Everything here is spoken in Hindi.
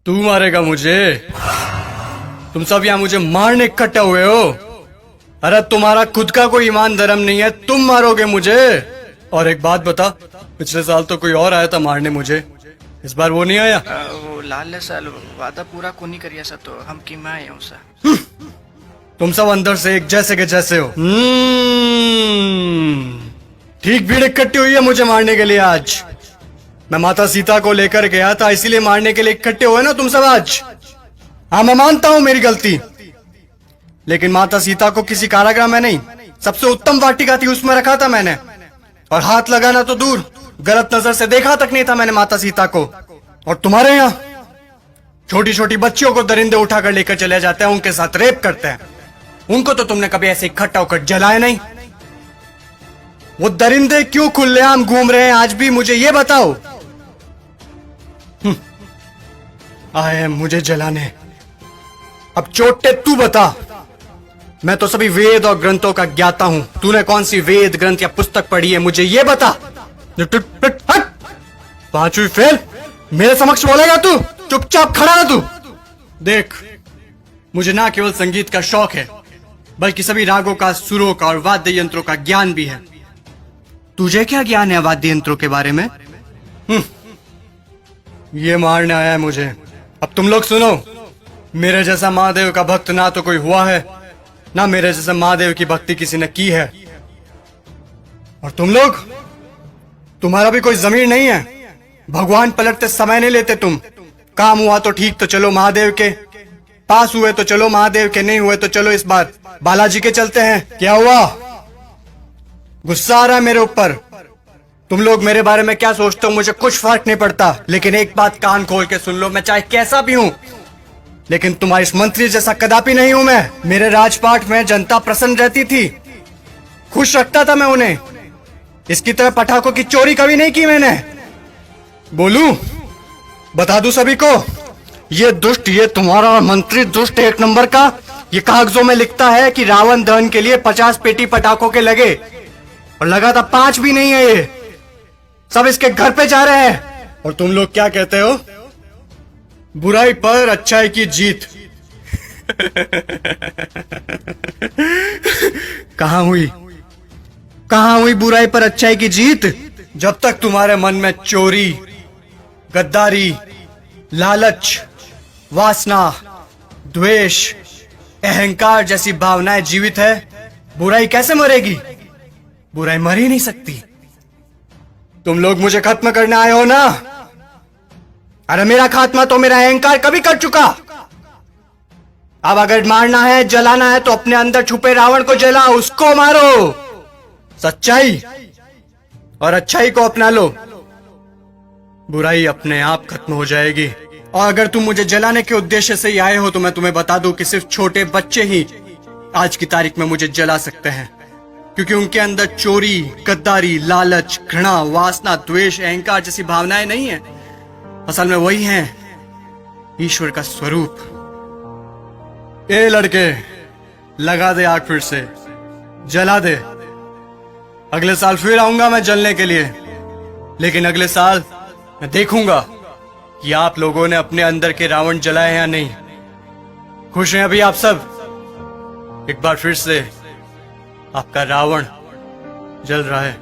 तू मारेगा मुझे? तुम सब यहाँ मुझे मारने इकट्ठे हुए हो? अरे तुम्हारा खुद का कोई ईमान धर्म नहीं है, तुम मारोगे मुझे? और एक बात बता, पिछले साल तो कोई और आया था मारने मुझे, इस बार वो नहीं आया? वो लाल साल वादा पूरा कोनी करिया सा तो हम की मैं आया हूँ सा। तुम सब अंदर से एक जैसे के जैसे हो। ठीक भीड़ इकट्ठी हुई है मुझे मारने के लिए आज। मैं माता सीता को लेकर गया था, इसीलिए मारने के लिए इकट्ठे हुए ना तुम सब आज। हाँ, मैं मानता हूं मेरी गलती, लेकिन माता सीता को किसी कारागृह में नहीं, सबसे उत्तम वाटिका थी उसमें रखा था मैंने। और हाथ लगाना तो दूर, गलत नजर से देखा तक नहीं था मैंने माता सीता को। और तुम्हारे यहाँ छोटी छोटी बच्चियों को दरिंदे उठाकर लेकर चले जाते हैं, उनके साथ रेप करते हैं। उनको तो तुमने कभी ऐसे इकट्ठा होकर जलाया नहीं। वो दरिंदे क्यों खुलेआम घूम रहे हैं आज भी, मुझे ये बताओ। आए हैं मुझे जलाने। अब चोटे तू बता। मैं तो सभी वेद और ग्रंथों का ज्ञाता हूं, तूने कौन सी वेद ग्रंथ या पुस्तक पढ़ी है, मुझे ये बता। पांचवी फेल मेरे समक्ष बोलेगा तू? चुपचाप खड़ा रह तू। देख, मुझे ना केवल संगीत का शौक है, बल्कि सभी रागों का, सुरों का और वाद्य यंत्रों का ज्ञान भी है। तुझे क्या ज्ञान है वाद्य यंत्रों के बारे में? ये मारने आया है मुझे। अब तुम लोग सुनो, मेरे जैसा महादेव का भक्त ना तो कोई हुआ है, ना मेरे जैसा महादेव की भक्ति किसी ने की है। और तुम लोग, तुम्हारा भी कोई जमीर नहीं है। भगवान पलटते समय नहीं लेते तुम। काम हुआ तो ठीक, तो चलो महादेव के पास, हुए तो चलो महादेव के, नहीं हुए तो चलो इस बार बालाजी के चलते हैं। क्या हुआ? गुस्सा आ रहा है मेरे ऊपर? तुम लोग मेरे बारे में क्या सोचते हो मुझे कुछ फर्क नहीं पड़ता, लेकिन एक बात कान खोल के सुन लो, मैं चाहे कैसा भी हूं, लेकिन तुम्हारी इस मंत्री जैसा कदापि नहीं हूं मैं। मेरे राजपाट में जनता प्रसन्न रहती थी, खुश रखता था मैं उन्हें। इसकी तरह पटाखों की चोरी कभी नहीं की मैंने। बोलूं, बता दूं सभी को, ये दुष्ट, ये तुम्हारा मंत्री दुष्ट एक नंबर का, ये कागजों में लिखता है कि रावण दहन के लिए 50 पेटी पटाखों के लगे, और लगा था 5 भी नहीं है, ये सब इसके घर पे जा रहे हैं। और तुम लोग क्या कहते हो? बुराई पर अच्छाई की जीत। कहां हुई, कहां हुई बुराई पर अच्छाई की जीत? जब तक तुम्हारे मन में चोरी, गद्दारी, लालच, वासना, द्वेष, अहंकार जैसी भावनाएं जीवित है, बुराई कैसे मरेगी? बुराई मर ही नहीं सकती। तुम लोग मुझे खत्म करने आए हो ना? अरे मेरा खात्मा तो मेरा अहंकार कभी कर चुका। अब अगर मारना है, जलाना है, तो अपने अंदर छुपे रावण को जला, उसको मारो। सच्चाई और अच्छाई को अपना लो, बुराई अपने आप खत्म हो जाएगी। और अगर तुम मुझे जलाने के उद्देश्य से ही आए हो, तो मैं तुम्हें बता दूं कि सिर्फ छोटे बच्चे ही आज की तारीख में मुझे जला सकते हैं, क्योंकि उनके अंदर चोरी, गद्दारी, लालच, घृणा, वासना, द्वेष, अहंकार जैसी भावनाएं नहीं है। असल में वही हैं ईश्वर का स्वरूप। ए लड़के, लगा दे आग, फिर से जला दे। अगले साल फिर आऊंगा मैं जलने के लिए, लेकिन अगले साल मैं देखूंगा कि आप लोगों ने अपने अंदर के रावण जलाए हैं या नहीं। खुश हैं अभी आप सब? एक बार फिर से आपका रावण जल रहा है।